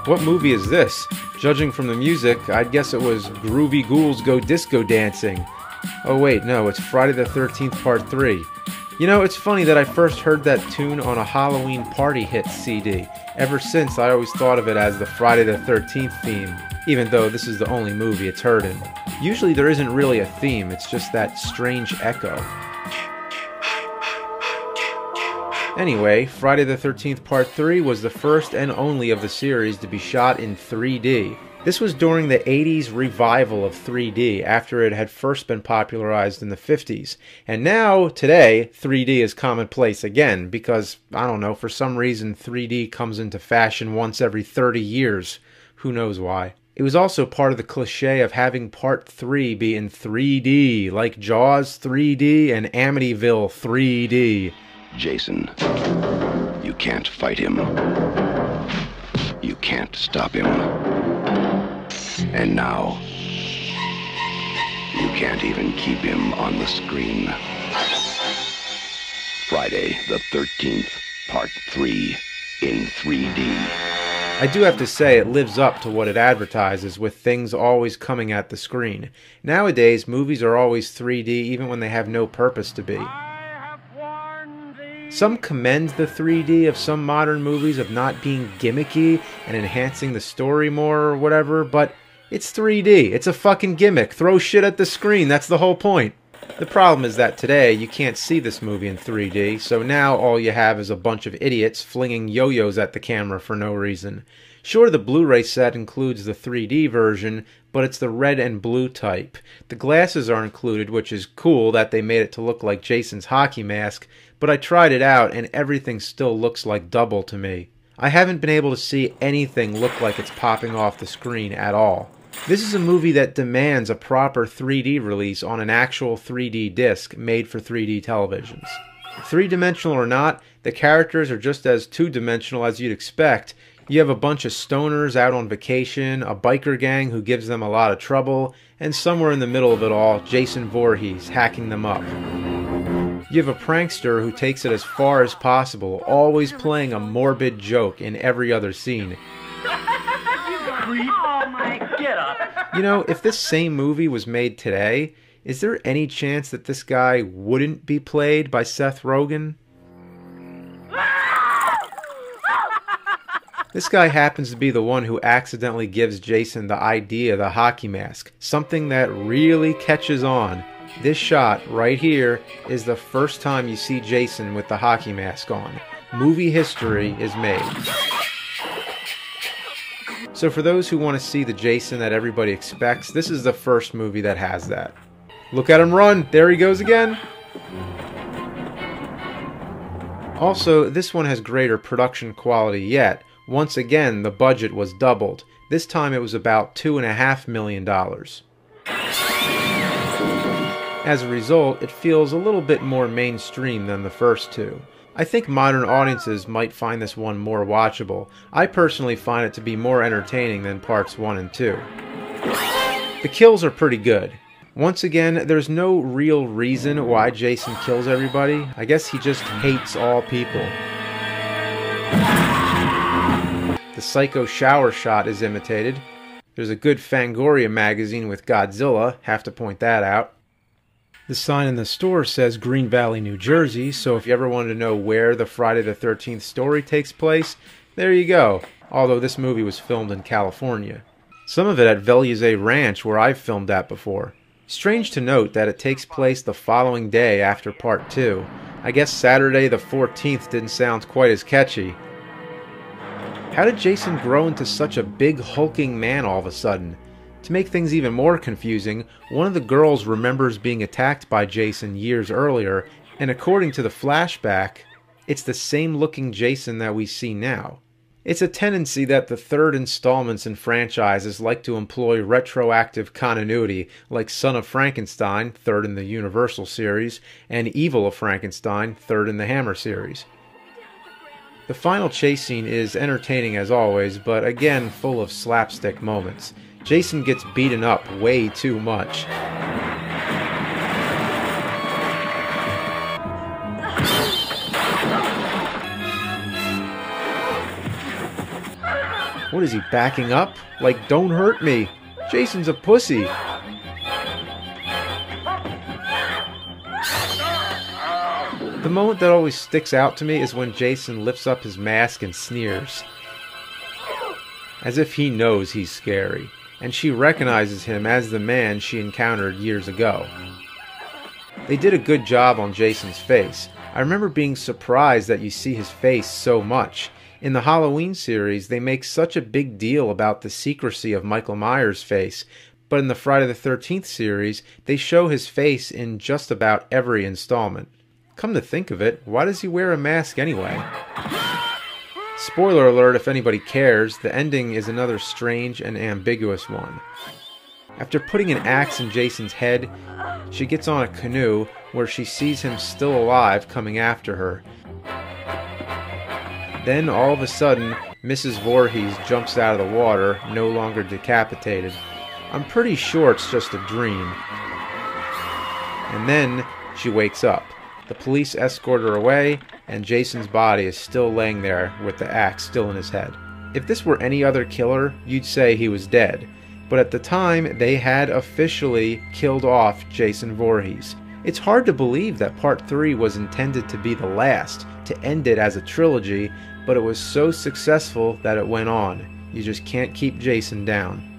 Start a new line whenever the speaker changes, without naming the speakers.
What movie is this? Judging from the music, I'd guess it was Groovy Ghouls Go Disco Dancing. Oh wait, no, it's Friday the 13th Part 3. You know, it's funny that I first heard that tune on a Halloween Party Hits CD. Ever since, I always thought of it as the Friday the 13th theme, even though this is the only movie it's heard in. Usually there isn't really a theme, it's just that strange echo. Anyway, Friday the 13th Part 3 was the first and only of the series to be shot in 3D. This was during the 80s revival of 3D after it had first been popularized in the 50s. And now, today, 3D is commonplace again because, I don't know, for some reason 3D comes into fashion once every 30 years. Who knows why. It was also part of the cliche of having Part 3 be in 3D, like Jaws 3D and Amityville 3D.
Jason, you can't fight him. You can't stop him. And now, you can't even keep him on the screen. Friday the 13th, Part 3, in 3D.
I do have to say it lives up to what it advertises, with things always coming at the screen. Nowadays, movies are always 3D even when they have no purpose to be. Some commend the 3D of some modern movies of not being gimmicky and enhancing the story more or whatever, but it's 3D. It's a fucking gimmick. Throw shit at the screen. That's the whole point. The problem is that today you can't see this movie in 3D, so now all you have is a bunch of idiots flinging yo-yos at the camera for no reason. Sure, the Blu-ray set includes the 3D version, but it's the red and blue type. The glasses are included, which is cool that they made it to look like Jason's hockey mask, but I tried it out and everything still looks like double to me. I haven't been able to see anything look like it's popping off the screen at all. This is a movie that demands a proper 3D release on an actual 3D disc made for 3D televisions. Three-dimensional or not, the characters are just as two-dimensional as you'd expect. You have a bunch of stoners out on vacation, a biker gang who gives them a lot of trouble, and somewhere in the middle of it all, Jason Voorhees hacking them up. You have a prankster who takes it as far as possible, always playing a morbid joke in every other scene.
Oh my, get up.
You know, if this same movie was made today, is there any chance that this guy wouldn't be played by Seth Rogen? This guy happens to be the one who accidentally gives Jason the idea of the hockey mask, something that really catches on. This shot right here is the first time you see Jason with the hockey mask on. Movie history is made. So for those who want to see the Jason that everybody expects, this is the first movie that has that. Look at him run! There he goes again! Also, this one has greater production quality yet. Once again, the budget was doubled. This time it was about $2.5 million. As a result, it feels a little bit more mainstream than the first two. I think modern audiences might find this one more watchable. I personally find it to be more entertaining than parts 1 and 2. The kills are pretty good. Once again, there's no real reason why Jason kills everybody. I guess he just hates all people. The psycho shower shot is imitated. There's a good Fangoria magazine with Godzilla, have to point that out. The sign in the store says Green Valley, New Jersey, so if you ever wanted to know where the Friday the 13th story takes place, there you go, although this movie was filmed in California. Some of it at Veluzay Ranch, where I've filmed at before. Strange to note that it takes place the following day after Part 2. I guess Saturday the 14th didn't sound quite as catchy. How did Jason grow into such a big hulking man all of a sudden? To make things even more confusing, one of the girls remembers being attacked by Jason years earlier, and according to the flashback, it's the same looking Jason that we see now. It's a tendency that the third installments in franchises like to employ retroactive continuity, like Son of Frankenstein, third in the Universal series, and Evil of Frankenstein, third in the Hammer series. The final chase scene is entertaining as always, but again full of slapstick moments. Jason gets beaten up way too much. What is he, backing up? Like, don't hurt me. Jason's a pussy. The moment that always sticks out to me is when Jason lifts up his mask and sneers, as if he knows he's scary, and she recognizes him as the man she encountered years ago. They did a good job on Jason's face. I remember being surprised that you see his face so much. In the Halloween series, they make such a big deal about the secrecy of Michael Myers' face, but in the Friday the 13th series, they show his face in just about every installment. Come to think of it, why does he wear a mask anyway? Spoiler alert if anybody cares, the ending is another strange and ambiguous one. After putting an axe in Jason's head, she gets on a canoe where she sees him still alive coming after her. Then all of a sudden, Mrs. Voorhees jumps out of the water, no longer decapitated. I'm pretty sure it's just a dream. And then she wakes up. The police escort her away, and Jason's body is still laying there with the axe still in his head. If this were any other killer, you'd say he was dead. But at the time, they had officially killed off Jason Voorhees. It's hard to believe that Part 3 was intended to be the last, to end it as a trilogy, but it was so successful that it went on. You just can't keep Jason down.